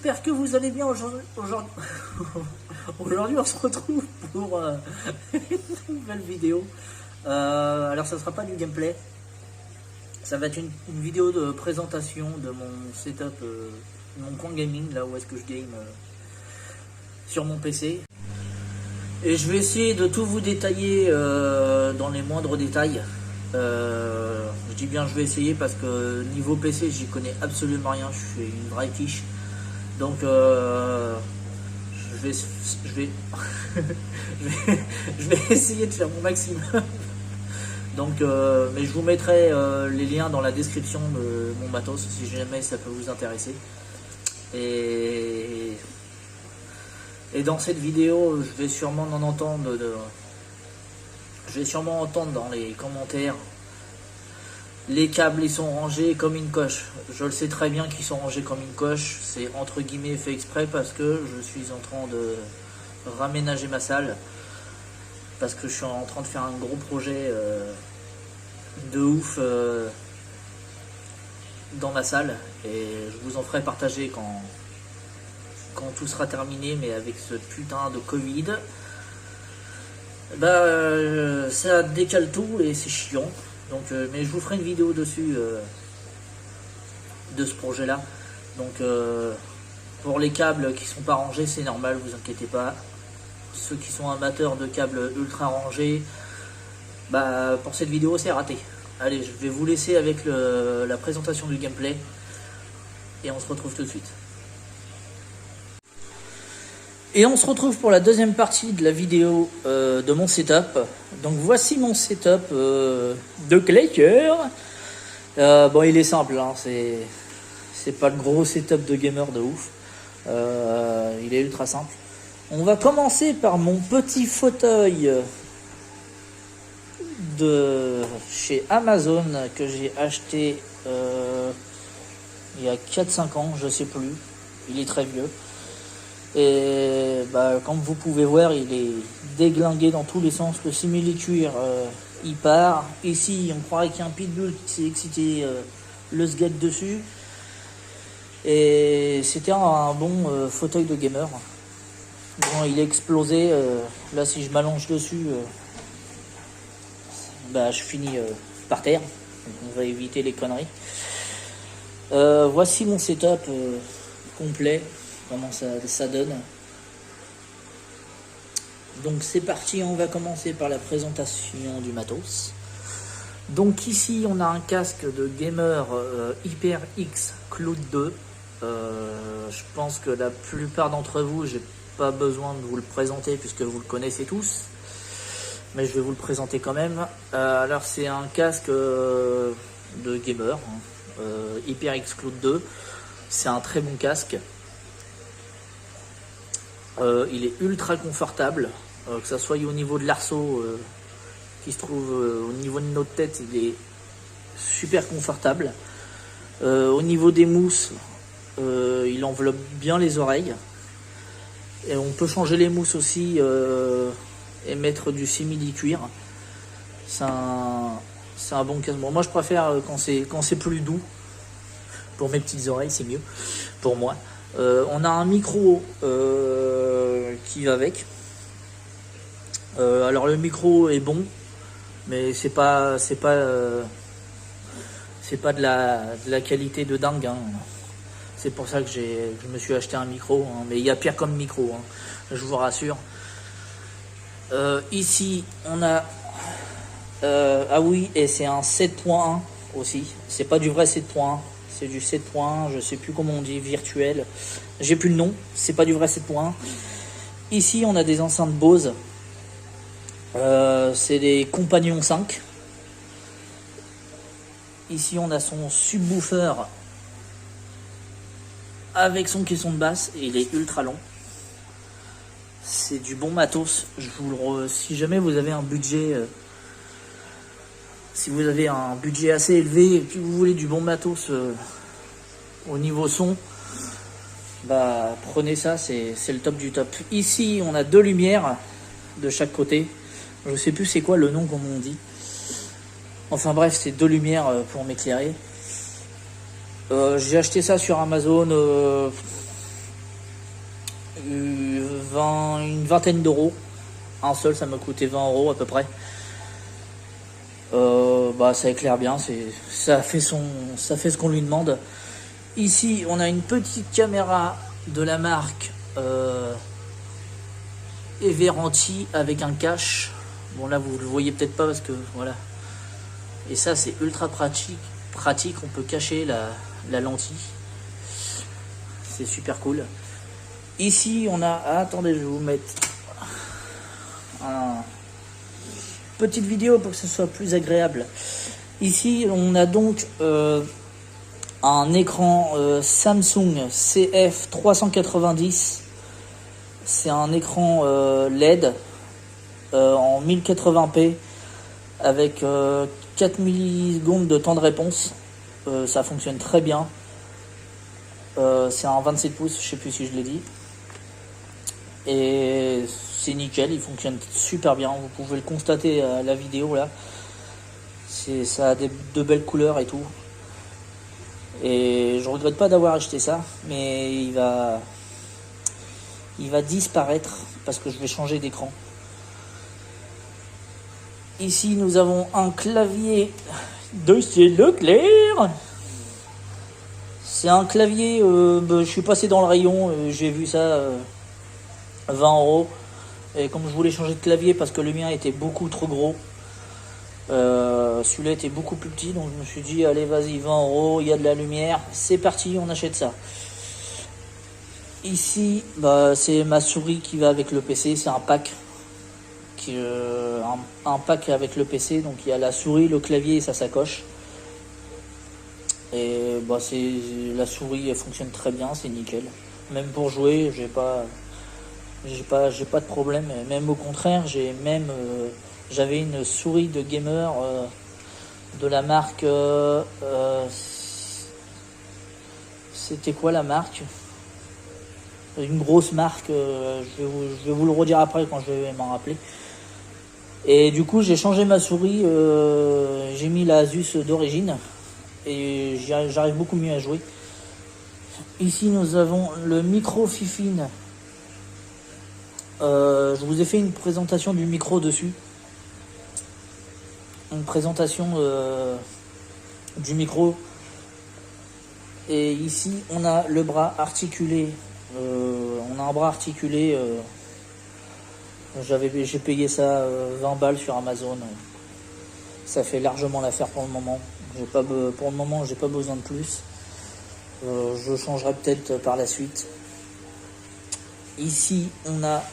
j'espère que vous allez bien aujourd'hui. Aujourd'hui, on se retrouve pour une nouvelle vidéo. Alors, ça ne sera pas du gameplay. Ça va être une vidéo de présentation de mon setup, mon coin gaming, là où est-ce que je game sur mon PC. Et je vais essayer de tout vous détailler dans les moindres détails. Je dis bien je vais essayer parce que niveau PC j'y connais absolument rien, je suis une vraie quiche. Donc je vais je vais essayer de faire mon maximum. Donc mais je vous mettrai les liens dans la description de mon matos si jamais ça peut vous intéresser. Et dans cette vidéo je vais sûrement entendre dans les commentaires, les câbles ils sont rangés comme une coche. Je le sais très bien qu'ils sont rangés comme une coche, c'est entre guillemets fait exprès parce que je suis en train de raménager ma salle, parce que je suis en train de faire un gros projet de ouf dans ma salle, et je vous en ferai partager quand tout sera terminé. Mais avec ce putain de Covid, ça décale tout et c'est chiant. Donc mais je vous ferai une vidéo dessus de ce projet là. Donc pour les câbles qui sont pas rangés, c'est normal, vous inquiétez pas. Ceux qui sont amateurs de câbles ultra rangés, pour cette vidéo c'est raté. Allez, je vais vous laisser avec la présentation du gameplay et on se retrouve tout de suite. Et on se retrouve pour la deuxième partie de la vidéo de mon setup. Donc voici mon setup de Claker. Bon, il est simple, hein, c'est pas le gros setup de gamer de ouf. Il est ultra simple. On va commencer par mon petit fauteuil de chez Amazon que j'ai acheté il y a 4-5 ans, je sais plus. Il est très vieux. Et comme vous pouvez voir, il est déglingué dans tous les sens. Le simili-cuir il part. Ici on croirait qu'il y a un pitbull qui s'est excité le sgat dessus. Et c'était un bon fauteuil de gamer. Bon, il est explosé. Là si je m'allonge dessus, je finis par terre. Donc, on va éviter les conneries. Voici mon setup complet. Comment ça donne. Donc c'est parti, on va commencer par la présentation du matos. Donc ici on a un casque de gamer HyperX Cloud 2. Je pense que la plupart d'entre vous, j'ai pas besoin de vous le présenter puisque vous le connaissez tous, mais je vais vous le présenter quand même. Alors c'est un casque de gamer, HyperX Cloud 2. C'est un très bon casque. Il est ultra confortable, que ça soit au niveau de l'arceau qui se trouve au niveau de notre tête, il est super confortable. Au niveau des mousses, il enveloppe bien les oreilles, et on peut changer les mousses aussi et mettre du simili-cuir. C'est un bon casque. Bon, moi je préfère quand c'est plus doux. Pour mes petites oreilles c'est mieux pour moi. On a un micro qui va avec. Alors le micro est bon, mais c'est pas de la qualité de dingue, hein. C'est pour ça que je me suis acheté un micro, hein. Mais il y a pire comme micro, hein, je vous rassure. Ici on a ah oui, et c'est un 7.1 aussi. C'est pas du vrai 7.1. C'est du 7.1, je sais plus comment on dit, virtuel. J'ai plus le nom, c'est pas du vrai 7.1. Ici, on a des enceintes Bose. C'est des Compagnon 5. Ici, on a son subwoofer avec son caisson de basse. Et il est ultra long. C'est du bon matos. Si jamais vous avez un budget... si vous avez un budget assez élevé et que vous voulez du bon matos au niveau son, prenez ça, c'est le top du top. Ici on a deux lumières de chaque côté. Je sais plus c'est quoi le nom, comme on dit. Enfin bref, c'est deux lumières pour m'éclairer. J'ai acheté ça sur Amazon une vingtaine d'euros. Un seul, ça m'a coûté 20 euros à peu près. Ça éclaire bien, ça fait ce qu'on lui demande. Ici, on a une petite caméra de la marque Everanti avec un cache. Bon là, vous le voyez peut-être pas parce que voilà. Et ça, c'est ultra pratique. On peut cacher la lentille. C'est super cool. Ici, on a... attendez, je vais vous mettre une petite vidéo pour que ce soit plus agréable. Ici, on a donc un écran Samsung CF390. C'est un écran LED en 1080p avec 4 millisecondes de temps de réponse. Ça fonctionne très bien. C'est un 27 pouces, je sais plus si je l'ai dit. Et c'est nickel, il fonctionne super bien. Vous pouvez le constater à la vidéo là. Ça a de belles couleurs et tout. Et je regrette pas d'avoir acheté ça, mais il va disparaître parce que je vais changer d'écran. Ici, nous avons un clavier de chez Leclerc. C'est un clavier, je suis passé dans le rayon, j'ai vu ça 20 euros. Et comme je voulais changer de clavier parce que le mien était beaucoup trop gros, celui-là était beaucoup plus petit, donc je me suis dit allez vas-y, 20 euros, il y a de la lumière, c'est parti, on achète ça. Ici, c'est ma souris qui va avec le PC, c'est un pack. Un pack avec le PC, donc il y a la souris, le clavier et sa sacoche. Et la souris elle fonctionne très bien, c'est nickel. Même pour jouer, j'ai pas de problème. Même au contraire, j'avais une souris de gamer de la marque. C'était quoi la marque? Une grosse marque. Je vais vous le redire après quand je vais m'en rappeler. Et du coup, j'ai changé ma souris. J'ai mis la Asus d'origine. Et j'arrive beaucoup mieux à jouer. Ici, nous avons le micro Fifine. Je vous ai fait une présentation du micro dessus. Une présentation du micro. Et ici, on a le bras articulé. On a un bras articulé. J'ai payé ça 20 balles sur Amazon. Ça fait largement l'affaire pour le moment. Pour le moment, j'ai pas besoin de plus. Je changerai peut-être par la suite. Ici, on a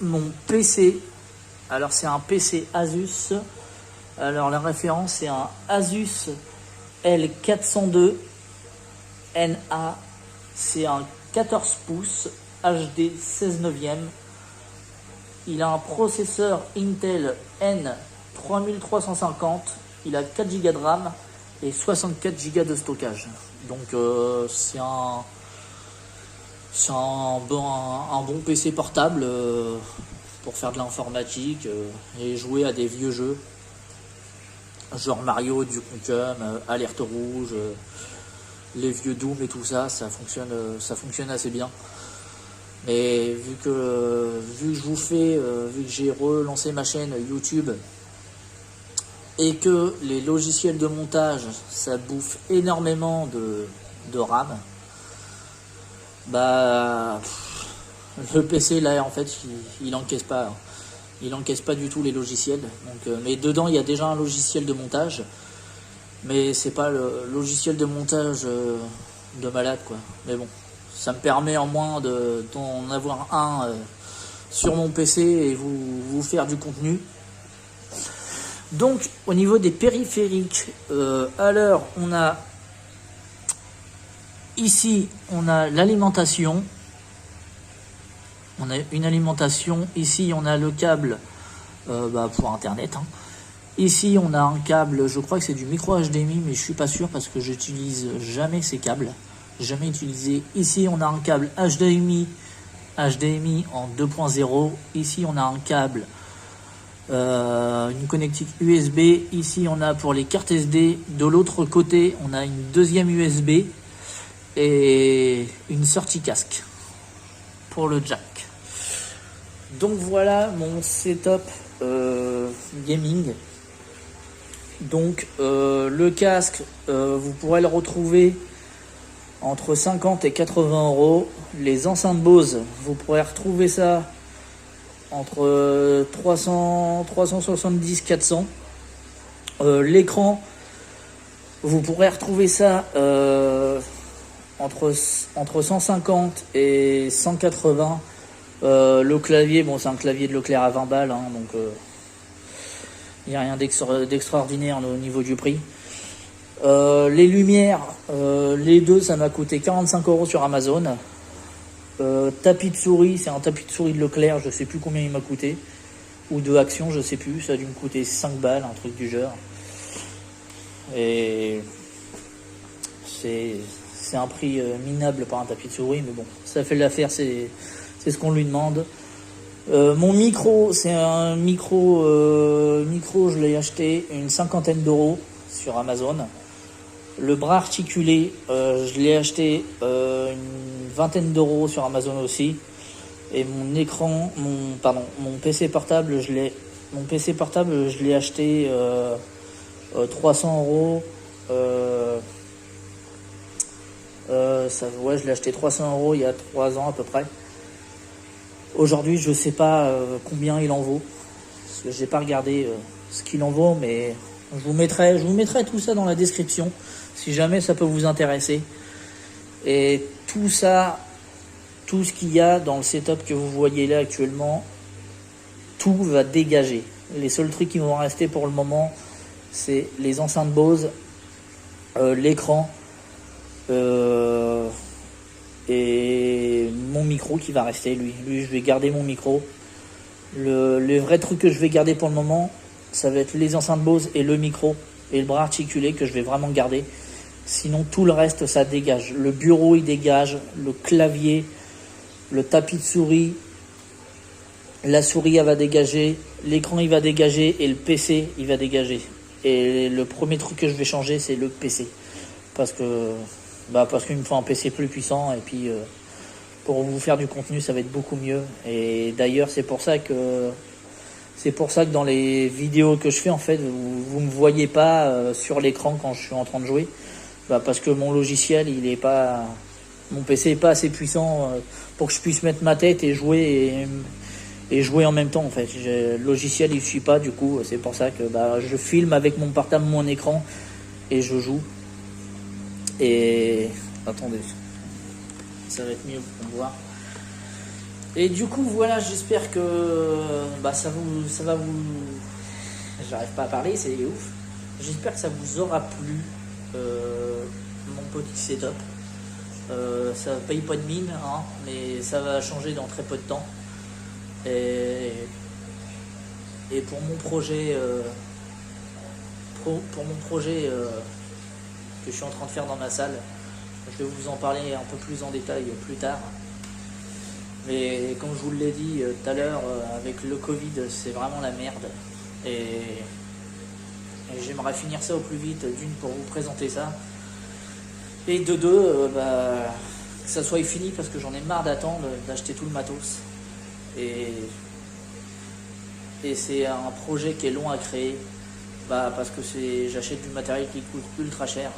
mon PC. Alors, c'est un PC Asus. Alors, la référence, c'est un Asus L402 NA. C'est un 14 pouces HD 16 neuvième. Il a un processeur Intel N3350. Il a 4 Go de RAM et 64 Go de stockage. Donc c'est un bon PC portable pour faire de l'informatique et jouer à des vieux jeux. Genre Mario, Duke Nukem, Alerte Rouge, les vieux Doom et tout ça, ça fonctionne assez bien. Mais vu que j'ai relancé ma chaîne YouTube et que les logiciels de montage, ça bouffe énormément de RAM, le PC là en fait il encaisse pas du tout les logiciels. Donc, mais dedans il y a déjà un logiciel de montage, mais c'est pas le logiciel de montage de malade quoi. Mais bon, ça me permet en moins d'en avoir un sur mon PC et vous faire du contenu. Donc au niveau des périphériques, alors on a ici on a l'alimentation. On a une alimentation. Ici on a le câble pour internet. Ici on a un câble, je crois que c'est du micro HDMI, mais je suis pas sûr parce que j'utilise jamais ces câbles. Jamais utilisé. Ici on a un câble HDMI en 2.0. Ici on a un câble une connectique USB. Ici on a pour les cartes SD. De l'autre côté on a une deuxième USB et une sortie casque. pour le jack. Donc voilà mon setup gaming. Donc le casque, vous pourrez le retrouver entre 50 et 80 euros. Les enceintes Bose, vous pourrez retrouver ça entre 370 400. L'écran, vous pourrez retrouver ça entre 150 et 180. Le clavier, bon, c'est un clavier de Leclerc à 20 balles, hein, donc il n'y a rien d'extraordinaire au niveau du prix. Les lumières, les deux, ça m'a coûté 45 euros sur Amazon. Tapis de souris, c'est un tapis de souris de Leclerc, je sais plus combien il m'a coûté, ou de Action, je sais plus, ça a dû me coûter 5 balles, un truc du genre. Et c'est un prix minable par un tapis de souris, mais bon, ça fait l'affaire, c'est ce qu'on lui demande. Mon micro, c'est un micro, je l'ai acheté une 50aine d'euros sur Amazon. Le bras articulé, je l'ai acheté une 20aine d'euros sur Amazon aussi. Et mon écran, mon PC portable, je l'ai acheté 300 euros. Je l'ai acheté 300 euros il y a 3 ans à peu près. Aujourd'hui, je sais pas combien il en vaut, parce que j'ai pas regardé ce qu'il en vaut, mais je vous mettrai tout ça dans la description, si jamais ça peut vous intéresser. Et tout ça, tout ce qu'il y a dans le setup que vous voyez là actuellement, tout va dégager. Les seuls trucs qui vont rester pour le moment, c'est les enceintes Bose, l'écran, et mon micro qui va rester. Lui je vais garder mon micro. Le vrai truc que je vais garder pour le moment, ça va être les enceintes Bose et le micro et le bras articulé que je vais vraiment garder. Sinon tout le reste ça dégage. Le bureau il dégage, le clavier, le tapis de souris, la souris elle va dégager, l'écran il va dégager et le PC il va dégager. Et le premier truc que je vais changer, c'est le PC, parce qu'il me faut un PC plus puissant, et puis pour vous faire du contenu ça va être beaucoup mieux. Et d'ailleurs c'est pour ça que dans les vidéos que je fais, en fait, vous me voyez pas sur l'écran quand je suis en train de jouer, parce que mon logiciel mon PC est pas assez puissant pour que je puisse mettre ma tête et jouer en même temps. En fait, le logiciel il suit pas, du coup c'est pour ça que je filme avec mon portable, mon écran, et je joue. Et attendez, ça va être mieux pour voir. Et du coup voilà, j'espère que ça va vous, j'arrive pas à parler, c'est ouf. J'espère que ça vous aura plu, mon petit setup. Ça paye pas de mine, hein, mais ça va changer dans très peu de temps. Et pour mon projet, que je suis en train de faire dans ma salle, je vais vous en parler un peu plus en détail plus tard. Mais comme je vous l'ai dit tout à l'heure, avec le Covid, c'est vraiment la merde. Et j'aimerais finir ça au plus vite, d'une, pour vous présenter ça. Et de deux, que ça soit fini, parce que j'en ai marre d'attendre, d'acheter tout le matos. Et c'est un projet qui est long à créer, parce que j'achète du matériel qui coûte ultra cher.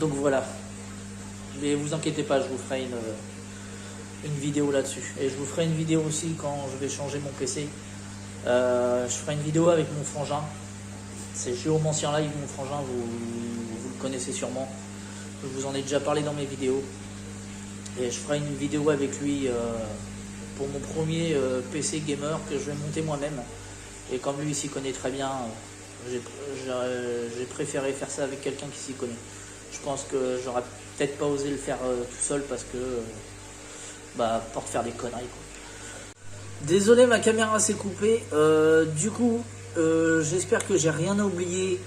Donc voilà. Mais vous inquiétez pas, je vous ferai une vidéo là-dessus. Et je vous ferai une vidéo aussi quand je vais changer mon PC. Je ferai une vidéo avec mon frangin. C'est Géomancien Live, mon frangin, vous le connaissez sûrement. Je vous en ai déjà parlé dans mes vidéos. Et je ferai une vidéo avec lui pour mon premier PC gamer que je vais monter moi-même. Et comme lui s'y connaît très bien, j'ai préféré faire ça avec quelqu'un qui s'y connaît. Je pense que j'aurais peut-être pas osé le faire tout seul, parce que pour faire des conneries, quoi. Désolé, ma caméra s'est coupée. Du coup, j'espère que j'ai rien oublié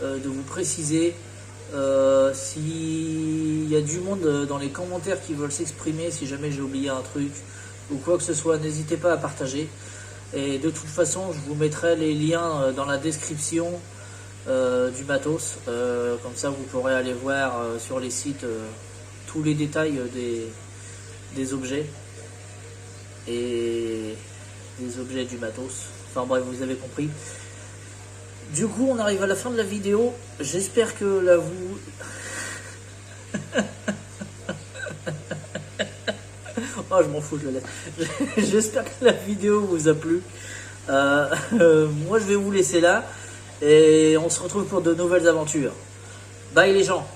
de vous préciser. S'il y a du monde dans les commentaires qui veulent s'exprimer, si jamais j'ai oublié un truc ou quoi que ce soit, n'hésitez pas à partager. Et de toute façon, je vous mettrai les liens dans la description du matos. Comme ça, vous pourrez aller voir sur les sites tous les détails des objets et des objets du matos. Enfin bref, vous avez compris. Du coup, on arrive à la fin de la vidéo. J'espère que là vous... Oh, je m'en fous, je le laisse. J'espère que la vidéo vous a plu. Moi, je vais vous laisser là. Et on se retrouve pour de nouvelles aventures. Bye les gens.